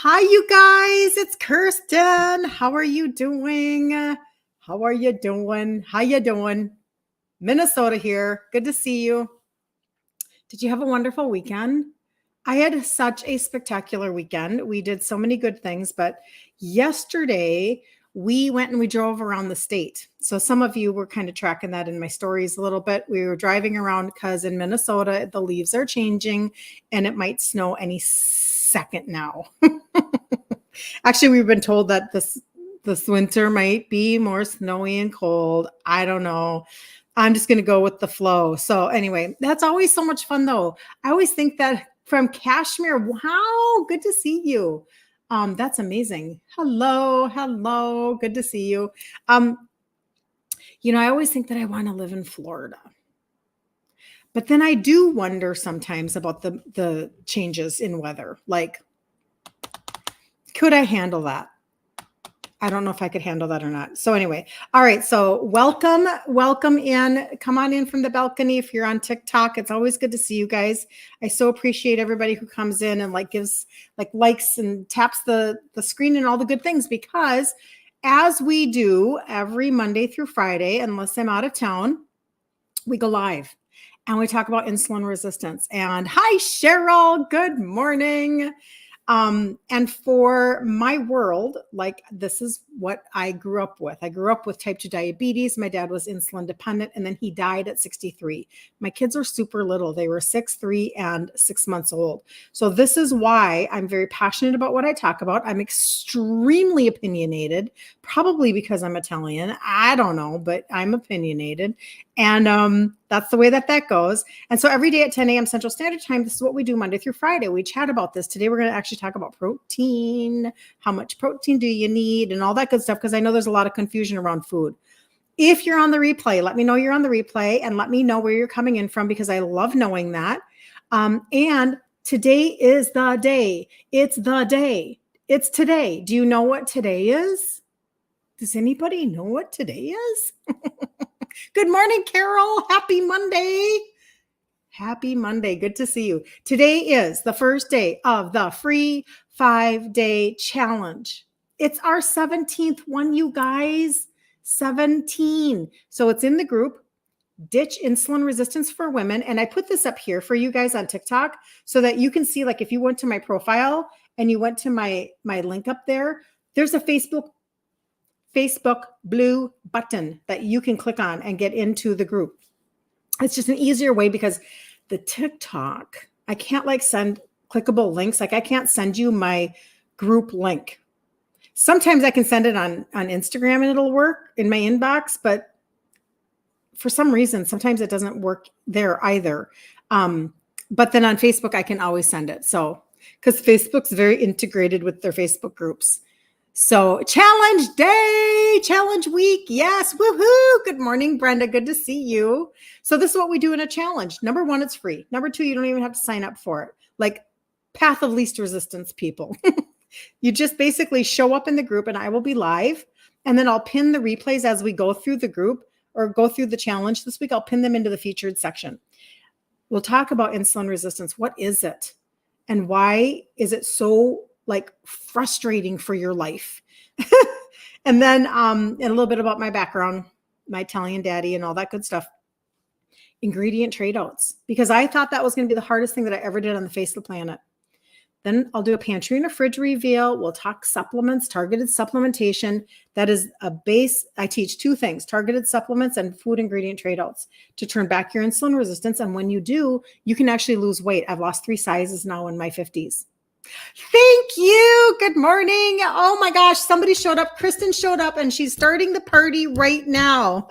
Hi, you guys. It's Kirsten. How are you doing? How are you doing? How you doing? Minnesota here. Good to see you. Did you have a wonderful weekend? I had such a spectacular weekend. We did so many good things, but yesterday we went and we drove around the state. So some of you were kind of tracking that in my stories a little bit. We were driving around because in Minnesota, the leaves are changing and it might snow any second now. Actually, we've been told that this winter might be more snowy and cold. I don't know. I'm just going to go with the flow. So anyway, that's always so much fun though. I always think that from Kashmir, wow, good to see you. That's amazing. Hello. Good to see you. I always think that I want to live in Florida. But then I do wonder sometimes about the changes in weather. Like, could I handle that? I don't know if I could handle that or not. So anyway, all right. So welcome in. Come on in from the balcony. If you're on TikTok, it's always good to see you guys. I so appreciate everybody who comes in and gives likes and taps the screen and all the good things, because as we do every Monday through Friday, unless I'm out of town, we go live and we talk about insulin resistance. And hi, Cheryl. Good morning. And for my world, this is what I grew up with. I grew up with type 2 diabetes. My dad was insulin dependent, and then he died at 63. My kids are super little. They were 6, 3, and 6 months old. So this is why I'm very passionate about what I talk about. I'm extremely opinionated, probably because I'm Italian. I don't know, but I'm opinionated. And that's the way that goes. And so every day at 10 a.m. Central Standard Time, this is what we do Monday through Friday. We chat about this. Today, we're going to actually talk about protein. How much protein do you need and all that good stuff, because I know there's a lot of confusion around food. If you're on the replay, let me know you're on the replay and let me know where you're coming in from, because I love knowing that. And today is the day. It's the day. It's today. Do you know what today is? Does anybody know what today is? Good morning, Carol. Happy Monday. Happy Monday. Good to see you. Today is the first day of the free 5-day challenge. It's our 17th one, you guys. 17. So it's in the group, Ditch Insulin Resistance for Women. And I put this up here for you guys on TikTok so that you can see, if you went to my profile and you went to my link up there, there's a Facebook blue button that you can click on and get into the group. It's just an easier way, because the TikTok, I can't send clickable links. I can't send you my group link. Sometimes I can send it on Instagram and it'll work in my inbox, but for some reason, sometimes it doesn't work there either. But then on Facebook, I can always send it. So, because Facebook's very integrated with their Facebook groups. So challenge day, challenge week. Yes. Woohoo. Good morning, Brenda. Good to see you. So this is what we do in a challenge. Number 1, it's free. Number 2, you don't even have to sign up for it. Path of least resistance people. You just basically show up in the group and I will be live. And then I'll pin the replays as we go through the group or go through the challenge this week. I'll pin them into the featured section. We'll talk about insulin resistance. What is it? And why is it so frustrating for your life? And then and a little bit about my background, my Italian daddy and all that good stuff. Ingredient trade outs, because I thought that was going to be the hardest thing that I ever did on the face of the planet. Then I'll do a pantry and a fridge reveal. We'll talk supplements, targeted supplementation. That is a base. I teach 2 things, targeted supplements and food ingredient trade outs, to turn back your insulin resistance. And when you do, you can actually lose weight. I've lost 3 sizes now in my 50s. Thank you. Good morning. Oh my gosh, somebody showed up. Kristen showed up and she's starting the party right now.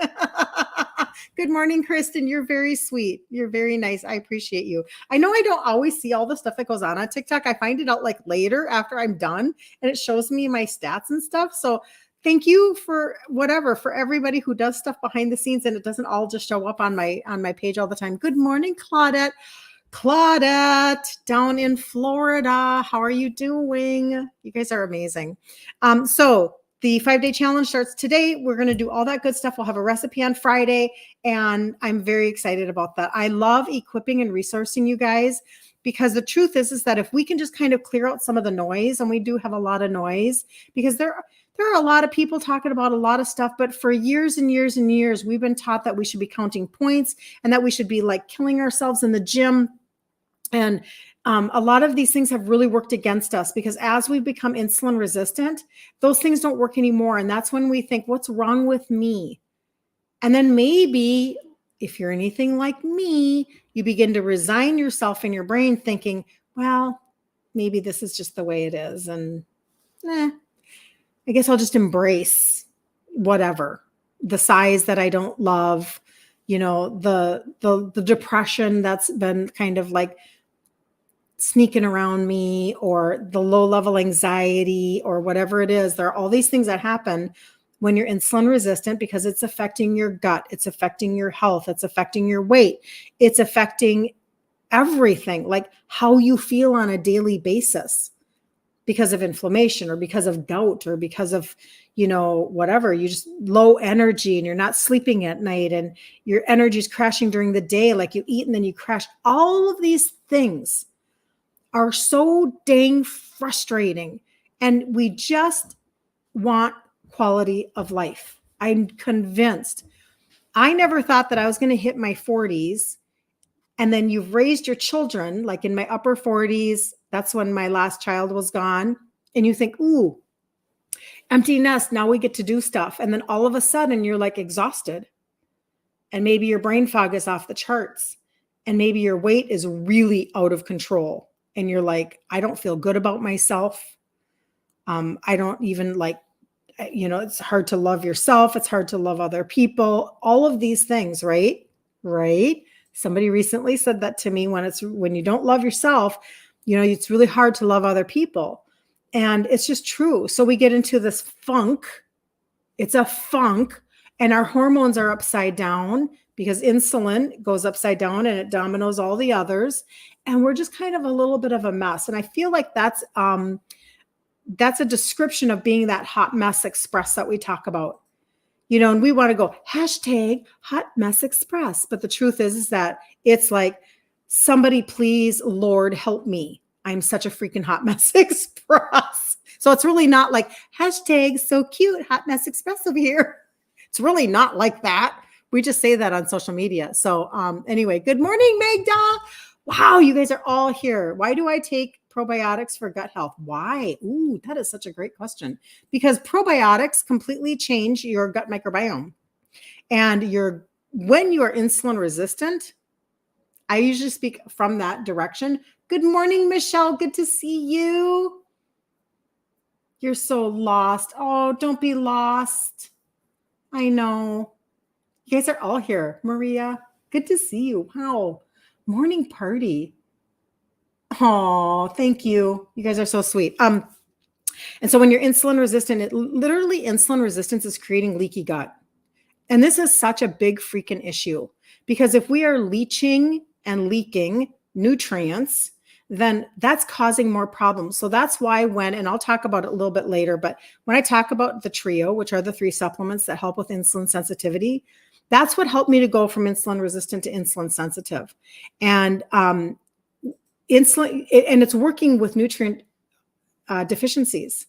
Good morning, Kristen. You're very sweet. You're very nice. I appreciate you. I know I don't always see all the stuff that goes on TikTok. I find it out later after I'm done and it shows me my stats and stuff. So thank you for everybody who does stuff behind the scenes and it doesn't all just show up on my page all the time. Good morning, Claudette. Claudette down in Florida. How are you doing? You guys are amazing. So the 5-day challenge starts today. We're going to do all that good stuff. We'll have a recipe on Friday, and I'm very excited about that. I love equipping and resourcing you guys. because the truth is that if we can just kind of clear out some of the noise, and we do have a lot of noise, because there are a lot of people talking about a lot of stuff, but for years and years and years, we've been taught that we should be counting points and that we should be like killing ourselves in the gym. And a lot of these things have really worked against us, because as we become insulin resistant, those things don't work anymore. And that's when we think, what's wrong with me? And then maybe if you're anything like me, you begin to resign yourself in your brain thinking, well, maybe this is just the way it is. And I guess I'll just embrace whatever, the size that I don't love, the depression that's been kind of like sneaking around me, or the low level anxiety, or whatever it is. There are all these things that happen when you're insulin resistant, because it's affecting your gut, it's affecting your health, it's affecting your weight, it's affecting everything, like how you feel on a daily basis, because of inflammation, or because of gout, or because of, whatever, you just low energy, and you're not sleeping at night, and your energy is crashing during the day, like you eat and then you crash. All of these things are so dang frustrating, and we just want quality of life. I'm convinced. I never thought that I was going to hit my 40s, and then you've raised your children, like in my upper 40s. That's when my last child was gone. And you think, ooh, empty nest. Now we get to do stuff. And then all of a sudden you're like exhausted, and maybe your brain fog is off the charts, and maybe your weight is really out of control. And you're like, I don't feel good about myself. I don't even like, it's hard to love yourself. It's hard to love other people. All of these things, right? Right. Somebody recently said that to me, when you don't love yourself, it's really hard to love other people. And it's just true. So we get into this funk. It's a funk, and our hormones are upside down, because insulin goes upside down and it dominoes all the others. And we're just kind of a little bit of a mess. And I feel like that's a description of being that hot mess express that we talk about, and we want to go hashtag hot mess express. But the truth is that it's like, somebody please, Lord, help me. I'm such a freaking hot mess express. So it's really not like hashtag so cute hot mess express over here. It's really not like that. We just say that on social media. So anyway, good morning, Magda. Wow, you guys are all here. Why do I take probiotics for gut health? Why? Ooh, that is such a great question. Because probiotics completely change your gut microbiome. And when you are insulin resistant, I usually speak from that direction. Good morning, Michelle. Good to see you. You're so lost. Oh, don't be lost. I know. You guys are all here. Maria, good to see you. Wow. Morning party. Oh, thank you. You guys are so sweet. And so when you're insulin resistant, insulin resistance is creating leaky gut. And this is such a big freaking issue, because if we are leaching and leaking nutrients, then that's causing more problems. So that's why and I'll talk about it a little bit later, but when I talk about the trio, which are the 3 supplements that help with insulin sensitivity, that's what helped me to go from insulin resistant to insulin sensitive. And insulin, and it's working with nutrient deficiencies.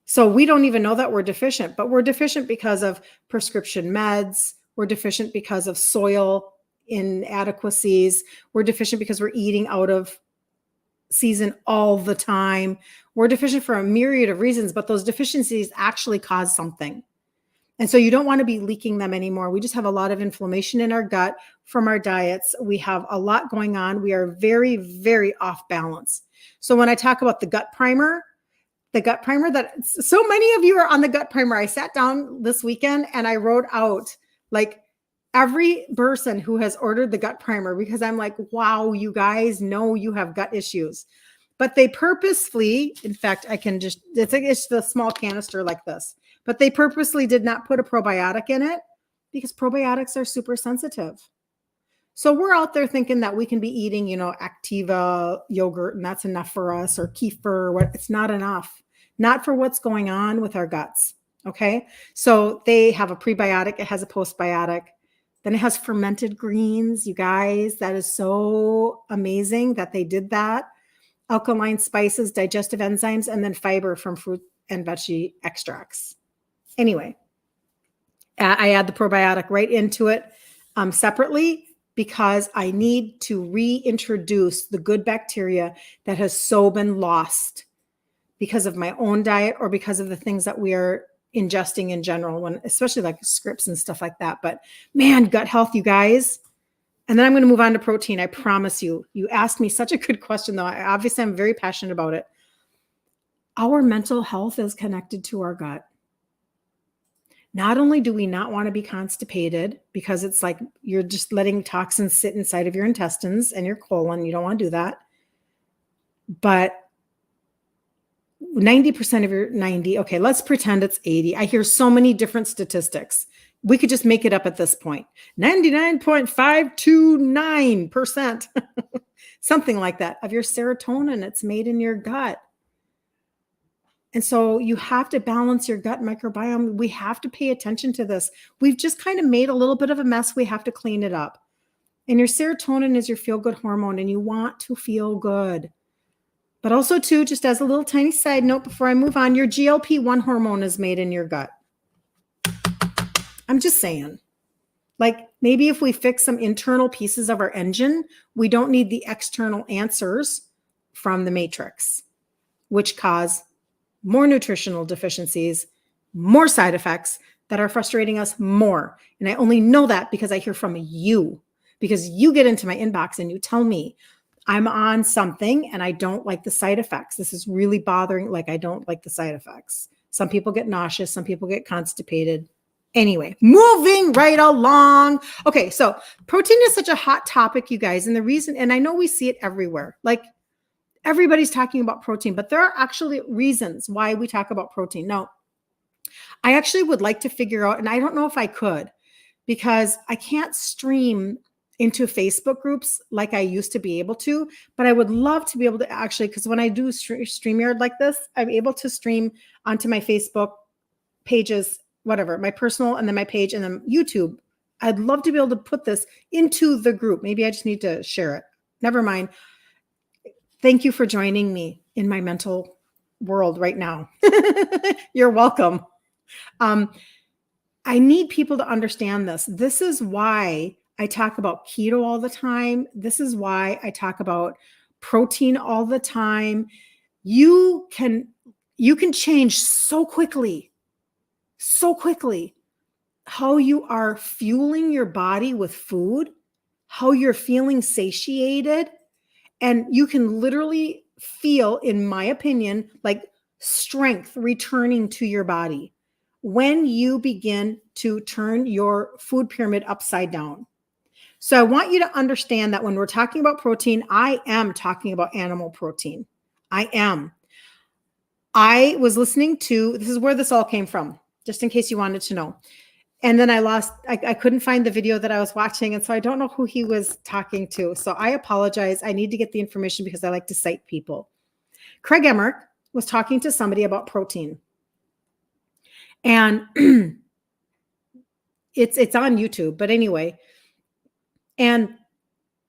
So we don't even know that we're deficient, but we're deficient because of prescription meds. We're deficient because of soil inadequacies. We're deficient because we're eating out of season all the time. We're deficient for a myriad of reasons, but those deficiencies actually cause something. And so you don't want to be leaking them anymore. We just have a lot of inflammation in our gut from our diets. We have a lot going on. We are very, very off balance. So when I talk about the gut primer that so many of you are on the gut primer, I sat down this weekend and I wrote out like every person who has ordered the gut primer, because I'm like, wow, you guys know you have gut issues. But they purposefully, in fact, it's the small canister like this, but they purposely did not put a probiotic in it, because probiotics are super sensitive. So we're out there thinking that we can be eating, Activa yogurt and that's enough for us, or kefir. It's not enough, not for what's going on with our guts. Okay. So they have a prebiotic. It has a postbiotic. Then it has fermented greens, you guys. That is so amazing that they did that. Alkaline spices, digestive enzymes, and then fiber from fruit and veggie extracts. Anyway, I add the probiotic right into it separately because I need to reintroduce the good bacteria that has so been lost because of my own diet or because of the things that we are ingesting in general, when especially like scripts and stuff like that. But man, gut health, you guys. And then I'm going to move on to protein. I promise you. You asked me such a good question, though. Obviously, I'm very passionate about it. Our mental health is connected to our gut. Not only do we not want to be constipated because it's like you're just letting toxins sit inside of your intestines and your colon. You don't want to do that. But 90% of your 90, okay, let's pretend it's 80. I hear so many different statistics. We could just make it up at this point. 99.529%, something like that, of your serotonin. It's made in your gut. And so you have to balance your gut microbiome. We have to pay attention to this. We've just kind of made a little bit of a mess. We have to clean it up. And your serotonin is your feel-good hormone, and you want to feel good. But also, too, just as a little tiny side note before I move on, your GLP-1 hormone is made in your gut. I'm just saying. Like, maybe if we fix some internal pieces of our engine, we don't need the external answers from the matrix, which cause more nutritional deficiencies, more side effects that are frustrating us more. And I only know that because I hear from you, because you get into my inbox and you tell me I'm on something and I don't like the side effects. This is really bothering. Like, I don't like the side effects. Some people get nauseous. Some people get constipated. Anyway, moving right along. Okay, so protein is such a hot topic, you guys. And the reason, and I know we see it everywhere, like everybody's talking about protein, but there are actually reasons why we talk about protein. Now, I actually would like to figure out, and I don't know if I could, because I can't stream into Facebook groups like I used to be able to, but I would love to be able to actually, because when I do StreamYard like this, I'm able to stream onto my Facebook pages, whatever, my personal, and then my page, and then YouTube. I'd love to be able to put this into the group. Maybe I just need to share it. Never mind. Thank you for joining me in my mental world right now. You're welcome. I need people to understand this. This is why I talk about keto all the time. This is why I talk about protein all the time. You can change so quickly how you are fueling your body with food, how you're feeling satiated. And you can literally feel, in my opinion, like strength returning to your body when you begin to turn your food pyramid upside down. So I want you to understand that when we're talking about protein, I am talking about animal protein. I am. I was listening to, this is where this all came from, just in case you wanted to know. And then I couldn't find the video that I was watching. And so I don't know who he was talking to. So I apologize. I need to get the information because I like to cite people. Craig Emmerich was talking to somebody about protein. And it's on YouTube, but anyway. And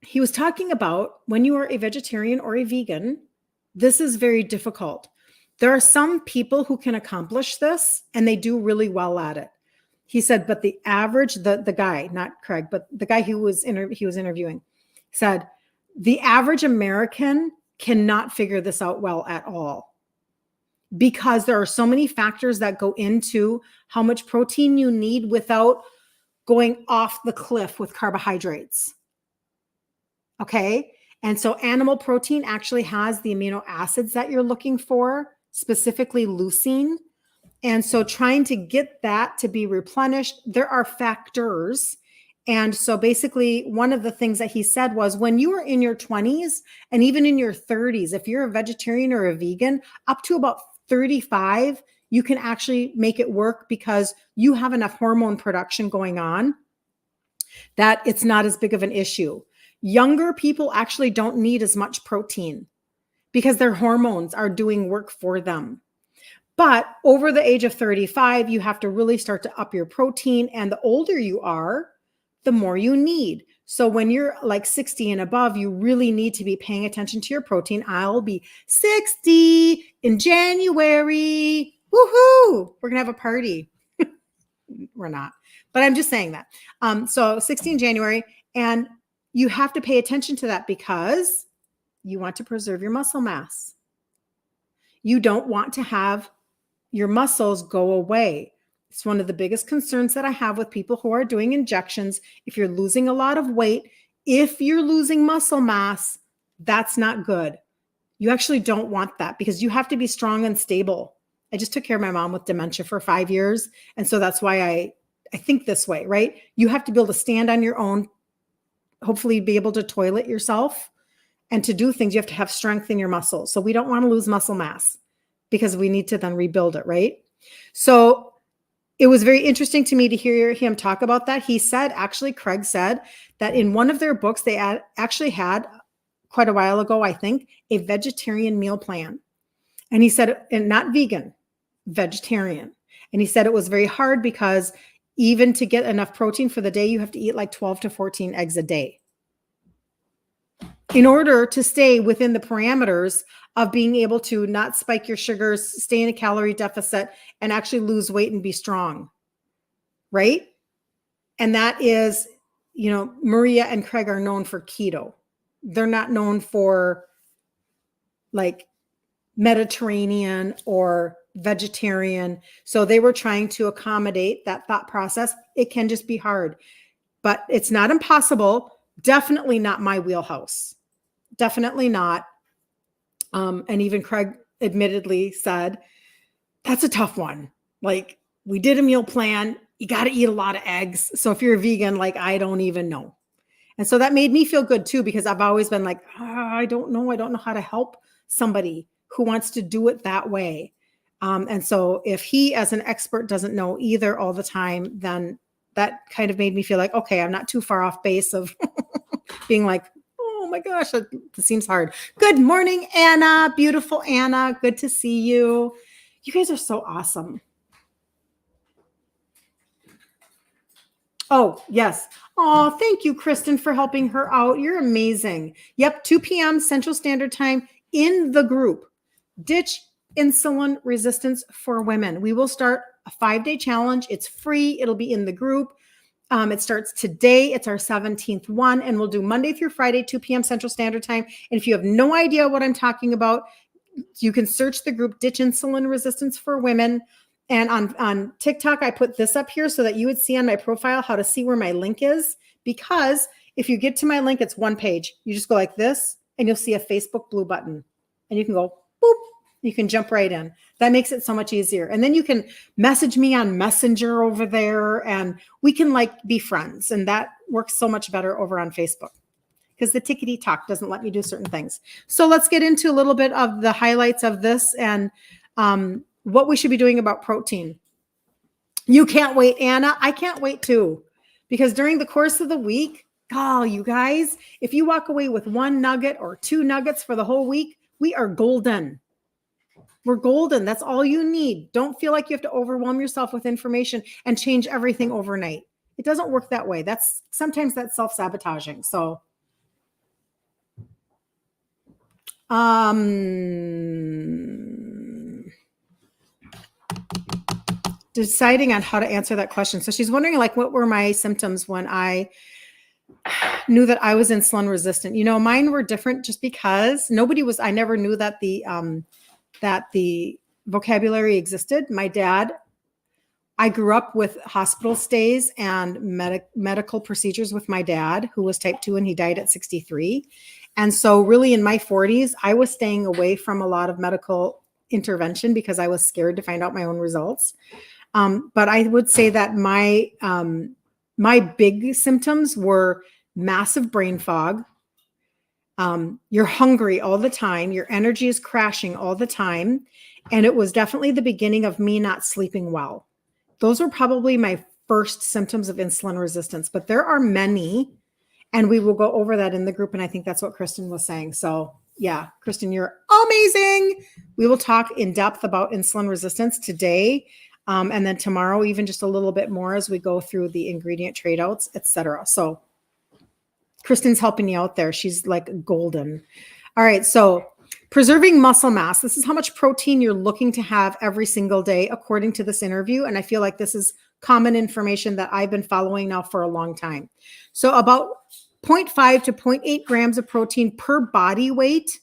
he was talking about when you are a vegetarian or a vegan, this is very difficult. There are some people who can accomplish this and they do really well at it. He said, but the average, the guy, not Craig, but the guy who was he was interviewing said, the average American cannot figure this out well at all because there are so many factors that go into how much protein you need without going off the cliff with carbohydrates. Okay. And so animal protein actually has the amino acids that you're looking for, specifically leucine. And so trying to get that to be replenished, there are factors. And so basically one of the things that he said was when you are in your 20s and even in your 30s, if you're a vegetarian or a vegan, up to about 35, you can actually make it work because you have enough hormone production going on that it's not as big of an issue. Younger people actually don't need as much protein because their hormones are doing work for them. But over the age of 35, you have to really start to up your protein. And the older you are, the more you need. So when you're like 60 and above, you really need to be paying attention to your protein. I'll be 60 in January. Woohoo! We're going to have a party. We're not, but I'm just saying that. So 60 in January, and you have to pay attention to that because you want to preserve your muscle mass. You don't want to have your muscles go away. It's one of the biggest concerns that I have with people who are doing injections. If you're losing a lot of weight, if you're losing muscle mass, that's not good. You actually don't want that because you have to be strong and stable. I just took care of my mom with dementia for 5 years. And so that's why I think this way, right? You have to be able to stand on your own, hopefully be able to toilet yourself, and to do things, you have to have strength in your muscles. So we don't want to lose muscle mass because we need to then rebuild it, right? So it was very interesting to me to hear him talk about that. He said, actually, Craig said that in one of their books, they actually had quite a while ago, I think, a vegetarian meal plan. And he said, and not vegan, vegetarian. And he said it was very hard because even to get enough protein for the day, you have to eat like 12 to 14 eggs a day in order to stay within the parameters of being able to not spike your sugars, stay in a calorie deficit, and actually lose weight and be strong, right? And that is, Maria and Craig are known for keto. They're not known for like Mediterranean or vegetarian. So they were trying to accommodate that thought process. It can just be hard, but it's not impossible. Definitely not my wheelhouse. Definitely not. And even Craig admittedly said, that's a tough one. Like, we did a meal plan. You got to eat a lot of eggs. So if you're a vegan, like, I don't even know. And so that made me feel good too, because I've always been like, I don't know. I don't know how to help somebody who wants to do it that way. And so if he, as an expert, doesn't know either all the time, then that kind of made me feel like, okay, I'm not too far off base of being like, oh my gosh, that seems hard. Good morning, Anna. Beautiful Anna. Good to see you. You guys are so awesome. Oh, yes. Oh, thank you, Kristen, for helping her out. You're amazing. Yep, 2 p.m. Central Standard Time in the group. Ditch insulin resistance for women. We will start a 5-day challenge. It's free. It'll be in the group. It starts today. It's our 17th one, and we'll do Monday through Friday, 2 p.m. Central Standard Time. And if you have no idea what I'm talking about, you can search the group Ditch Insulin Resistance for Women. And on TikTok, I put this up here so that you would see on my profile how to see where my link is. Because if you get to my link, it's one page. You just go like this, and you'll see a Facebook blue button. And you can go, boop. You can jump right in. That makes it so much easier. And then you can message me on Messenger over there, and we can like be friends. And that works so much better over on Facebook because the tickety talk doesn't let me do certain things. So let's get into a little bit of the highlights of this and what we should be doing about protein. You can't wait, Anna. I can't wait too, because during the course of the week, oh, you guys, if you walk away with 1 nugget or 2 nuggets for the whole week, we are golden. We're golden. That's all you need. Don't feel like you have to overwhelm yourself with information and change everything overnight. It doesn't work that way. Sometimes that's self-sabotaging. So, deciding on how to answer that question. So she's wondering, like, what were my symptoms when I knew that I was insulin resistant? Mine were different just because I never knew that the vocabulary existed. My dad, I grew up with hospital stays and medical procedures with my dad, who was type 2, and he died at 63. And so really in my 40s, I was staying away from a lot of medical intervention because I was scared to find out my own results. But I would say that my big symptoms were massive brain fog. You're hungry all the time. Your energy is crashing all the time. And it was definitely the beginning of me not sleeping well. Those were probably my first symptoms of insulin resistance, but there are many, and we will go over that in the group. And I think that's what Kristen was saying. So yeah, Kristen, you're amazing. We will talk in depth about insulin resistance today. And then tomorrow, even just a little bit more as we go through the ingredient trade outs, etc. So Kristen's helping you out there. She's like golden. All right. So preserving muscle mass. This is how much protein you're looking to have every single day, according to this interview. And I feel like this is common information that I've been following now for a long time. So about 0.5 to 0.8 grams of protein per body weight.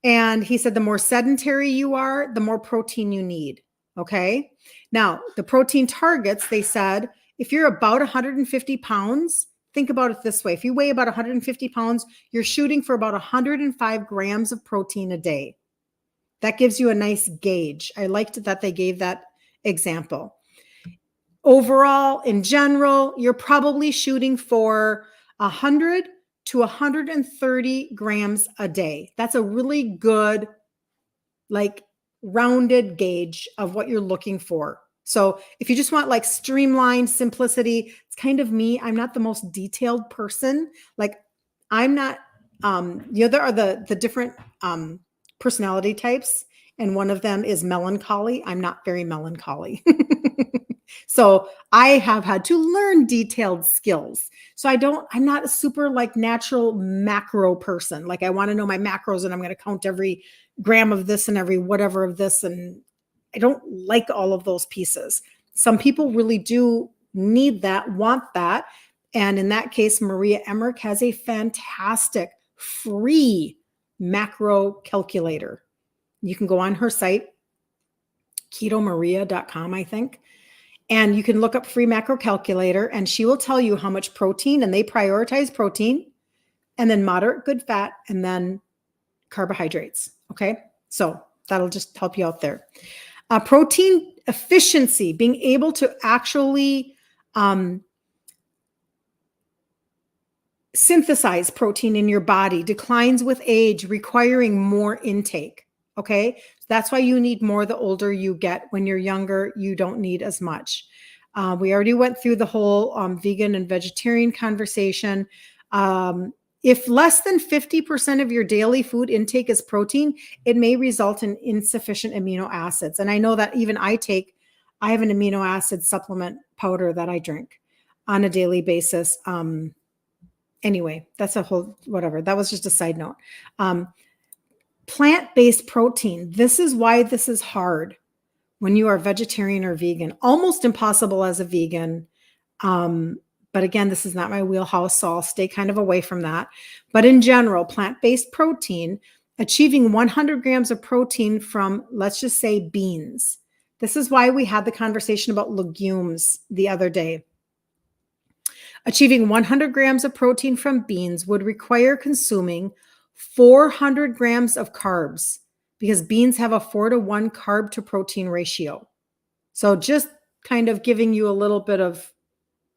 And he said the more sedentary you are, the more protein you need. Okay. Now, the protein targets, they said, if you're about 150 pounds, think about it this way. If you weigh about 150 pounds, you're shooting for about 105 grams of protein a day. That gives you a nice gauge. I liked that they gave that example. Overall, in general, you're probably shooting for 100 to 130 grams a day. That's a really good, like, rounded gauge of what you're looking for. So if you just want like streamlined simplicity, it's kind of me. I'm not the most detailed person. Like, I'm not, there are the different personality types, and one of them is melancholy. I'm not very melancholy. So I have had to learn detailed skills. So I'm not a super like natural macro person. Like, I want to know my macros and I'm going to count every gram of this and every whatever of this. And I don't like all of those pieces. Some people really do need that, want that. And in that case, Maria Emmerich has a fantastic free macro calculator. You can go on her site, ketomaria.com, I think. And you can look up free macro calculator, and she will tell you how much protein, and they prioritize protein, and then moderate good fat, and then carbohydrates. Okay. So that'll just help you out there. Protein efficiency, being able to actually synthesize protein in your body, declines with age, requiring more intake. Okay. That's why you need more the older you get. When you're younger, you don't need as much. We already went through the whole vegan and vegetarian conversation. If less than 50% of your daily food intake is protein, it may result in insufficient amino acids. And I know that even I have an amino acid supplement powder that I drink on a daily basis. Anyway, that's a whole, whatever. That was just a side note. Plant-based protein. This is why this is hard when you are vegetarian or vegan. Almost impossible as a vegan. But again, this is not my wheelhouse, so I'll stay kind of away from that. But in general, plant-based protein, achieving 100 grams of protein from, let's just say, beans. This is why we had the conversation about legumes the other day. Achieving 100 grams of protein from beans would require consuming 400 grams of carbs, because beans have a 4-to-1 carb to protein ratio. So just kind of giving you a little bit of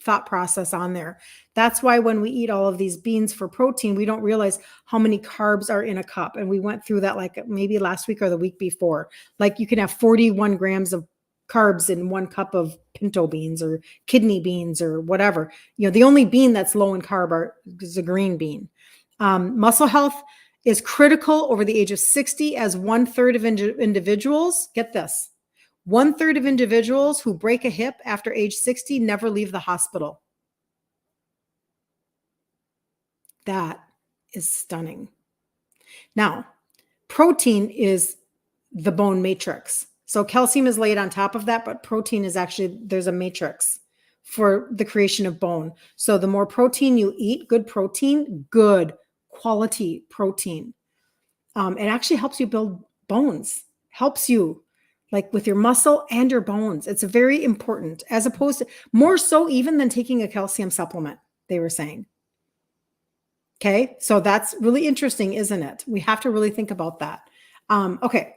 thought process on there. That's why when we eat all of these beans for protein, we don't realize how many carbs are in a cup. And we went through that like maybe last week or the week before. Like, you can have 41 grams of carbs in 1 cup of pinto beans or kidney beans or whatever. The only bean that's low in carb is a green bean. Muscle health is critical over the age of 60, as 1/3 of individuals, get this, 1/3 of individuals who break a hip after age 60 never leave the hospital. That is stunning. Now, protein is the bone matrix. So calcium is laid on top of that, but protein is actually, there's a matrix for the creation of bone. So the more protein you eat, good protein, good quality protein, it actually helps you build bones, helps you like with your muscle and your bones. It's very important, as opposed to, more so even than taking a calcium supplement, they were saying. Okay. So that's really interesting, isn't it? We have to really think about that. Okay.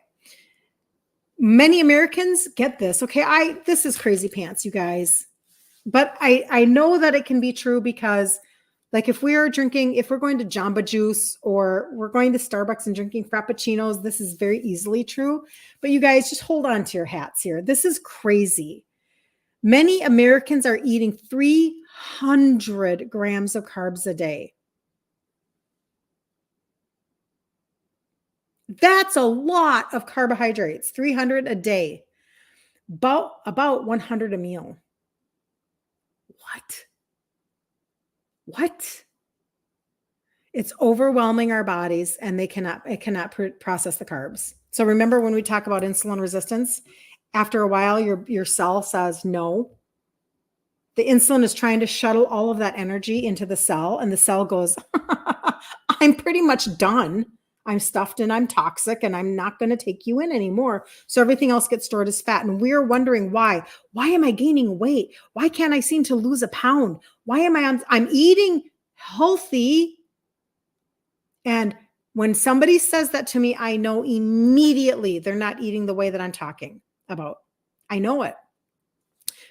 Many Americans get this. Okay. This is crazy pants, you guys, but I know that it can be true, because like if we're going to Jamba Juice or we're going to Starbucks and drinking Frappuccinos, this is very easily true. But you guys, just hold on to your hats here. This is crazy. Many Americans are eating 300 grams of carbs a day. That's a lot of carbohydrates, 300 a day. About 100 a meal. What? It's overwhelming our bodies, and it cannot process the carbs. So remember when we talk about insulin resistance, after a while, your cell says no. The insulin is trying to shuttle all of that energy into the cell, and the cell goes, I'm pretty much done. I'm stuffed and I'm toxic and I'm not going to take you in anymore. So everything else gets stored as fat. And we're wondering why. Why am I gaining weight? Why can't I seem to lose a pound? Why am I'm eating healthy? And when somebody says that to me, I know immediately they're not eating the way that I'm talking about. I know it,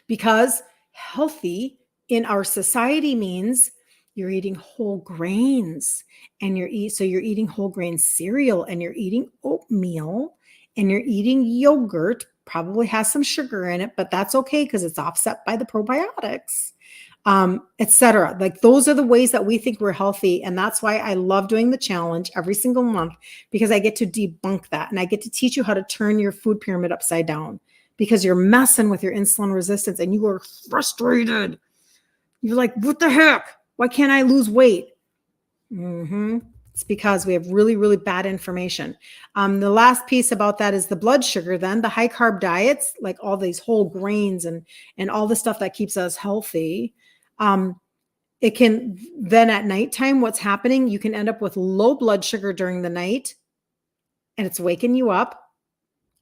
because healthy in our society means you're eating whole grains, and you're eating whole grain cereal, and you're eating oatmeal, and you're eating yogurt, probably has some sugar in it, but that's okay because it's offset by the probiotics, etc. Like, those are the ways that we think we're healthy. And that's why I love doing the challenge every single month, because I get to debunk that, and I get to teach you how to turn your food pyramid upside down, because you're messing with your insulin resistance and you are frustrated. You're like, what the heck? Why can't I lose weight? It's because we have really, really bad information. The last piece about that is the blood sugar. Then the high carb diets, like all these whole grains and all the stuff that keeps us healthy. It can then at nighttime, what's happening, you can end up with low blood sugar during the night, and it's waking you up,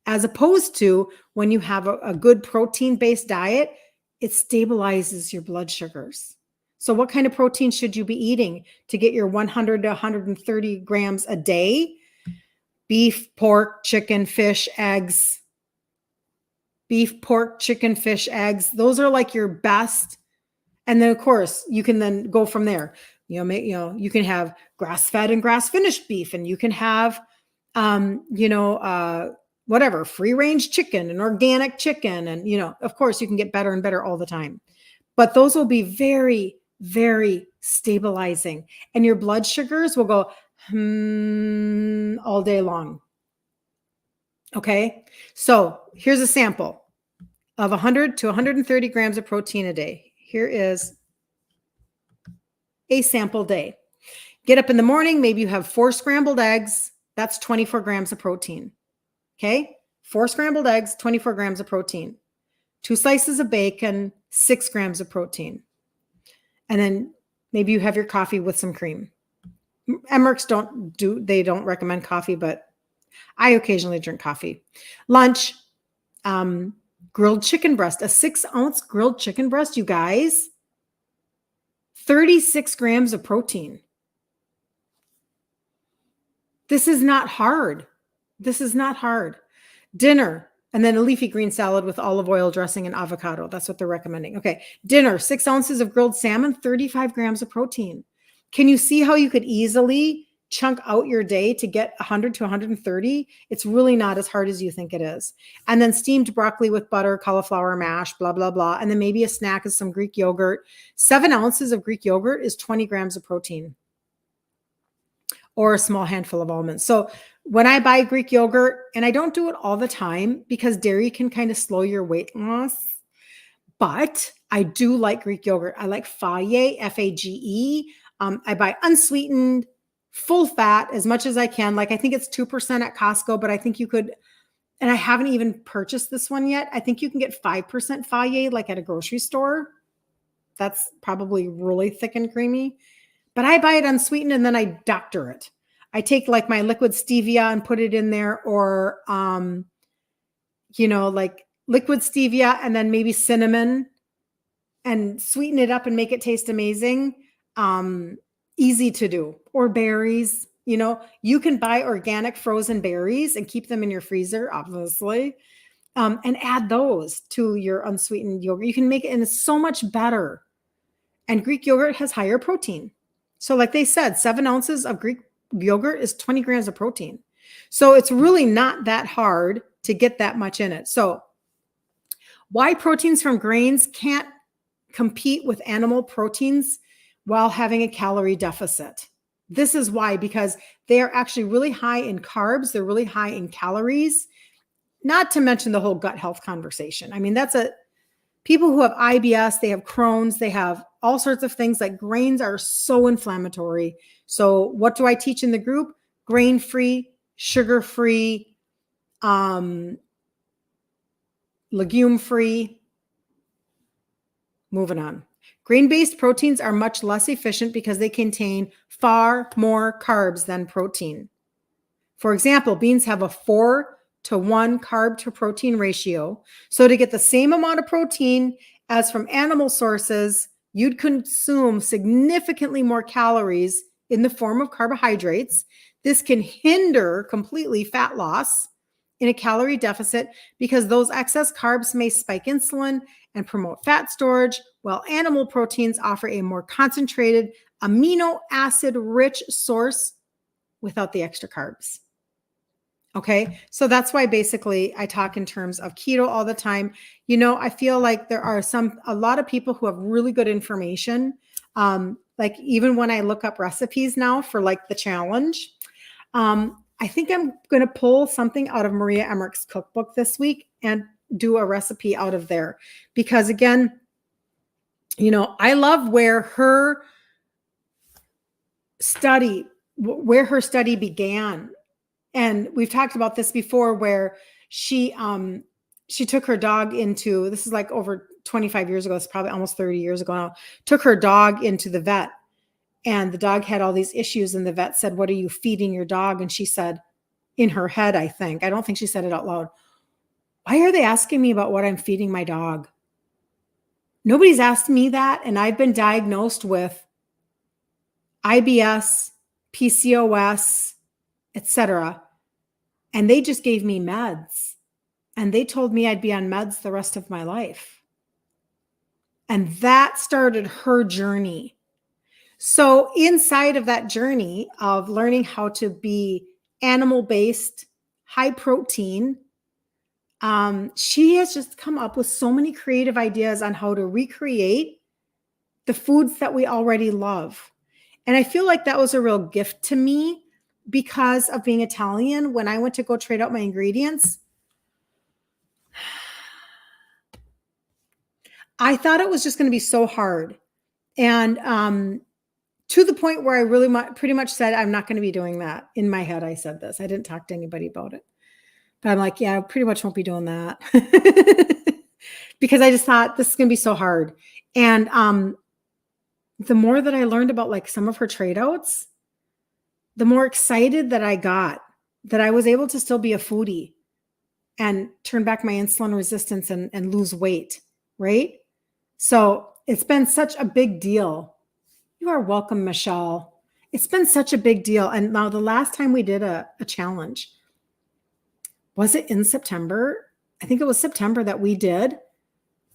as opposed to when you have a good protein-based diet, it stabilizes your blood sugars. So what kind of protein should you be eating to get your 100 to 130 grams a day? Beef, pork, chicken, fish, eggs. Beef, pork, chicken, fish, eggs. Those are like your best. And then of course you can then go from there. You can have grass-fed and grass-finished beef, and you can have, whatever, free-range chicken and organic chicken. And, of course you can get better and better all the time, but those will be very, very stabilizing, and your blood sugars will go all day long. Okay. So here's a sample of 100 to 130 grams of protein a day. Here is a sample day. Get up in the morning. Maybe you have 4 scrambled eggs. That's 24 grams of protein. Okay. 4 scrambled eggs, 24 grams of protein. 2 slices of bacon, 6 grams of protein. And then maybe you have your coffee with some cream. Emmerich don't recommend coffee, but I occasionally drink coffee. Lunch, grilled chicken breast, a 6-ounce grilled chicken breast, you guys, 36 grams of protein. This is not hard. Dinner, and then a leafy green salad with olive oil dressing and avocado. That's what they're recommending. Okay. Dinner, 6 ounces of grilled salmon, 35 grams of protein. Can you see how you could easily chunk out your day to get 100 to 130? It's really not as hard as you think it is. And then steamed broccoli with butter, cauliflower mash, blah, blah, blah. And then maybe a snack is some Greek yogurt. 7 ounces of Greek yogurt is 20 grams of protein, or a small handful of almonds. So when I buy Greek yogurt, and I don't do it all the time because dairy can kind of slow your weight loss, but I do like Greek yogurt. I like Fage, Fage. I buy unsweetened, full fat as much as I can. Like, I think it's 2% at Costco, but I think you could, and I haven't even purchased this one yet, I think you can get 5% Fage like at a grocery store. That's probably really thick and creamy. But I buy it unsweetened, and then I doctor it. I take like my liquid stevia and put it in there, or, like liquid stevia and then maybe cinnamon, and sweeten it up and make it taste amazing. Easy to do. Or berries. You can buy organic frozen berries and keep them in your freezer, obviously, and add those to your unsweetened yogurt. You can make it, and it's so much better. And Greek yogurt has higher protein. So like they said, 7 ounces of Greek yogurt is 20 grams of protein. So it's really not that hard to get that much in it. So why proteins from grains can't compete with animal proteins while having a calorie deficit? This is why, because they are actually really high in carbs. They're really high in calories. Not to mention the whole gut health conversation. I mean, people who have IBS, they have Crohn's, they have all sorts of things. Like grains are so inflammatory. So what do I teach in the group? Grain-free, sugar-free, legume-free. Moving on. Grain-based proteins are much less efficient because they contain far more carbs than protein. For example, beans have a 4-to-1 carb to protein ratio. So to get the same amount of protein as from animal sources, you'd consume significantly more calories in the form of carbohydrates. This can hinder completely fat loss in a calorie deficit because those excess carbs may spike insulin and promote fat storage, while animal proteins offer a more concentrated amino acid rich source without the extra carbs. Okay. So that's why basically I talk in terms of keto all the time. I feel like there are a lot of people who have really good information. Like even when I look up recipes now for like the challenge, I think I'm going to pull something out of Maria Emmerich's cookbook this week and do a recipe out of there. Because again, I love where her study began. And we've talked about this before where she took her dog into, this is like over 25 years ago, it's probably almost 30 years ago now, took her dog into the vet. And the dog had all these issues. And the vet said, "What are you feeding your dog?" And she said, in her head, I don't think she said it out loud, "Why are they asking me about what I'm feeding my dog? Nobody's asked me that. And I've been diagnosed with IBS, PCOS, etc. And they just gave me meds. And they told me I'd be on meds the rest of my life." And that started her journey. So inside of that journey of learning how to be animal-based, high protein, she has just come up with so many creative ideas on how to recreate the foods that we already love. And I feel like that was a real gift to me because of being Italian. When I went to go trade out my ingredients, I thought it was just going to be so hard. And to the point where I really pretty much said, I'm not going to be doing that. In my head, I said this. I didn't talk to anybody about it. But I'm like, yeah, I pretty much won't be doing that. Because I just thought this is going to be so hard. And the more that I learned about like some of her trade outs, the more excited that I got that I was able to still be a foodie and turn back my insulin resistance and lose weight, right? So it's been such a big deal. You are welcome, Michelle. It's been such a big deal. And now the last time we did a challenge, was it in September? I think it was September that we did.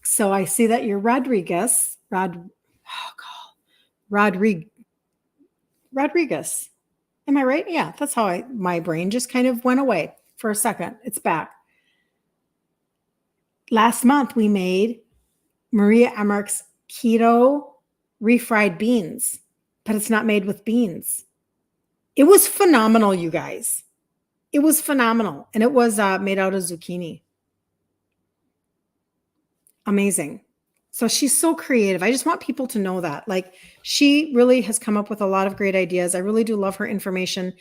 So I see that you're Rodriguez. Rodriguez. Am I right? Yeah, that's how my brain just kind of went away for a second. It's back. Last month we made Maria Emmerich's keto refried beans, but it's not made with beans. It was phenomenal, you guys. It was phenomenal. And it was made out of zucchini. Amazing. So she's so creative. I just want people to know that. Like, she really has come up with a lot of great ideas. I really do love her information.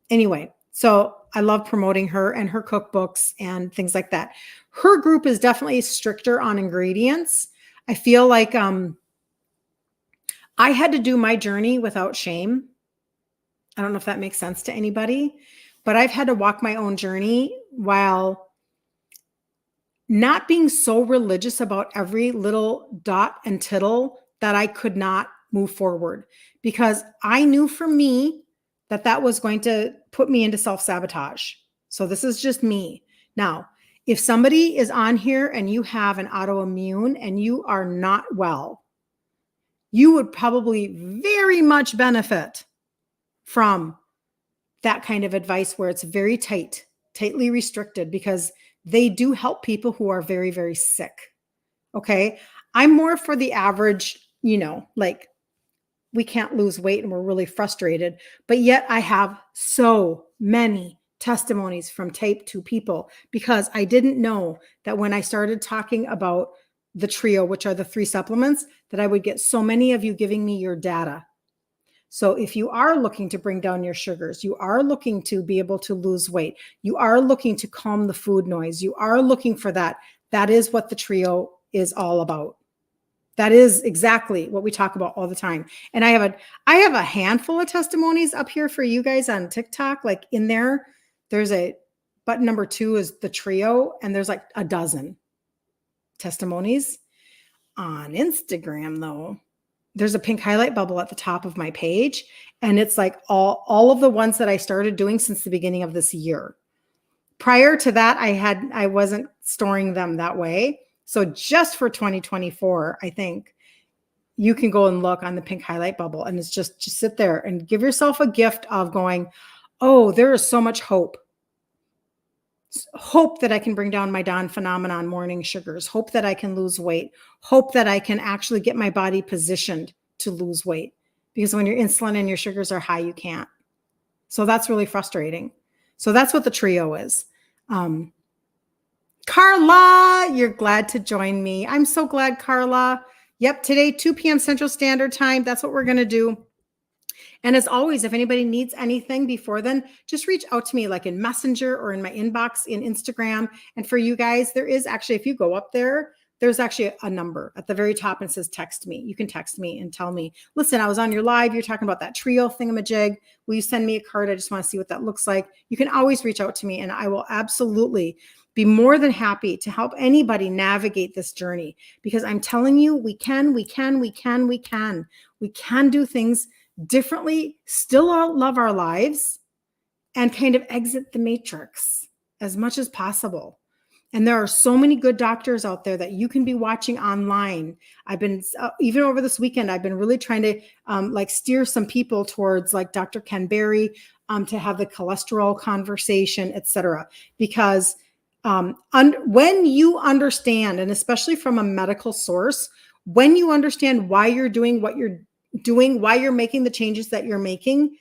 Anyway, so I love promoting her and her cookbooks and things like that. Her group is definitely stricter on ingredients. I feel like I had to do my journey without shame. I don't know if that makes sense to anybody, but I've had to walk my own journey while not being so religious about every little dot and tittle that I could not move forward, because I knew for me that was going to put me into self-sabotage. So this is just me. Now, if somebody is on here and you have an autoimmune and you are not well, you would probably very much benefit from that kind of advice where it's very tightly restricted, because they do help people who are very, very sick. Okay. I'm more for the average, like we can't lose weight and we're really frustrated, but yet I have so many testimonies from type 2 people because I didn't know that when I started talking about the trio, which are the 3 supplements, that I would get so many of you giving me your data. So if you are looking to bring down your sugars, you are looking to be able to lose weight, you are looking to calm the food noise, you are looking for that, that is what the trio is all about. That is exactly what we talk about all the time. And I have a handful of testimonies up here for you guys on TikTok. Like in there's a button number 2 is the trio, and there's like a dozen testimonies. On Instagram, though, there's a pink highlight bubble at the top of my page, and it's like all of the ones that I started doing since the beginning of this year. Prior to that, I wasn't storing them that way. So just for 2024, I think you can go and look on the pink highlight bubble, and it's just sit there and give yourself a gift of going, oh, there is so much hope. Hope that I can bring down my dawn phenomenon morning sugars, hope that I can lose weight, hope that I can actually get my body positioned to lose weight. Because when your insulin and your sugars are high, you can't. So that's really frustrating. So that's what the trio is. Carla, you're glad to join me. I'm so glad, Carla. Yep, today, 2 p.m. Central Standard Time. That's what we're going to do. And as always, if anybody needs anything before then, just reach out to me like in Messenger or in my inbox in Instagram. And for you guys, there is actually, if you go up there, there's actually a number at the very top and says text me. You can text me and tell me, listen, I was on your live. You're talking about that trio thingamajig. Will you send me a card? I just want to see what that looks like. You can always reach out to me, and I will absolutely be more than happy to help anybody navigate this journey, because I'm telling you, we can do things differently, still love our lives, and kind of exit the matrix as much as possible. And there are so many good doctors out there that you can be watching online. I've been, even over this weekend, I've been really trying to like steer some people towards like Dr. Ken Berry to have the cholesterol conversation, etc. Because when you understand, and especially from a medical source, when you understand why you're doing what you're doing, why you're making the changes that you're making,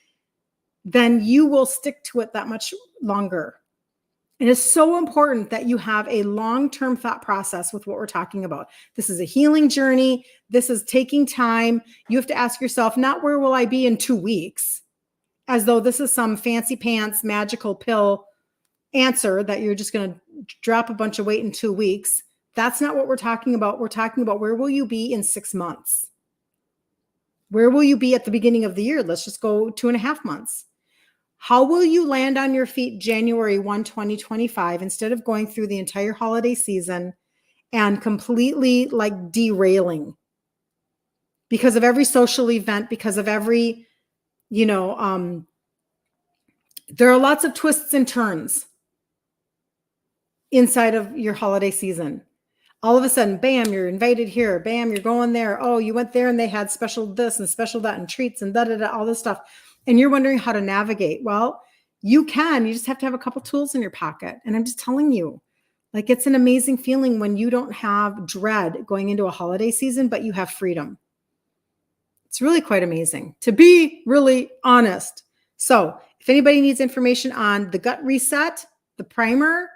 then you will stick to it that much longer. It is so important that you have a long-term thought process with what we're talking about. This is a healing journey. This is taking time. You have to ask yourself, not where will I be in 2 weeks, as though this is some fancy pants magical pill answer that you're just going to drop a bunch of weight in 2 weeks. That's not what we're talking about. We're talking about where will you be in 6 months? Where will you be at the beginning of the year? Let's just go 2.5 months. How will you land on your feet January 1, 2025, instead of going through the entire holiday season and completely like derailing because of every social event, because of every, there are lots of twists and turns inside of your holiday season. All of a sudden, bam, you're invited here. Bam, you're going there. Oh, you went there and they had special this and special that and treats and all this stuff. And you're wondering how to navigate. Well, you just have to have a couple tools in your pocket. And I'm just telling you, like, it's an amazing feeling when you don't have dread going into a holiday season, but you have freedom. It's really quite amazing, to be really honest. So if anybody needs information on the gut reset, the primer,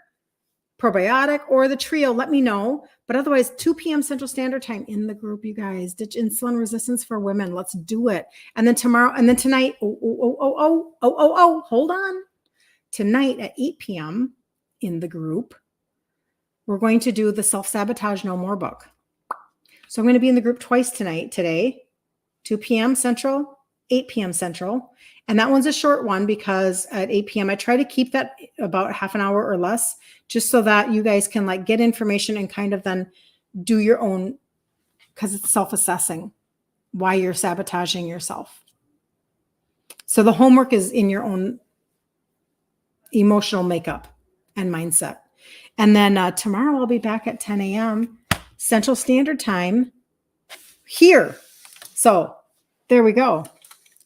probiotic, or the trio, let me know. But otherwise, 2 p.m. Central Standard Time in the group, you guys. Ditch insulin resistance for women. Let's do it. And then tomorrow, and then tonight, hold on. Tonight at 8 p.m. in the group, we're going to do the Self-Sabotage No More book. So I'm going to be in the group twice today, 2 p.m. Central, 8 p.m. Central. And that one's a short one because at 8 p.m. I try to keep that about half an hour or less, just so that you guys can like get information and kind of then do your own, because it's self-assessing why you're sabotaging yourself. So the homework is in your own emotional makeup and mindset. And then tomorrow I'll be back at 10 a.m. Central Standard Time here. So there we go.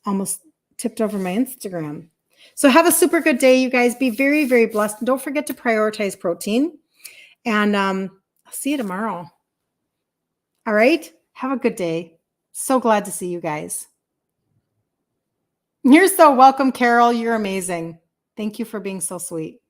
Almost tipped over my Instagram. So have a super good day, you guys. Be very, very blessed. And don't forget to prioritize protein. And I'll see you tomorrow. All right. Have a good day. So glad to see you guys. You're so welcome, Carol. You're amazing. Thank Thank you for being so sweet.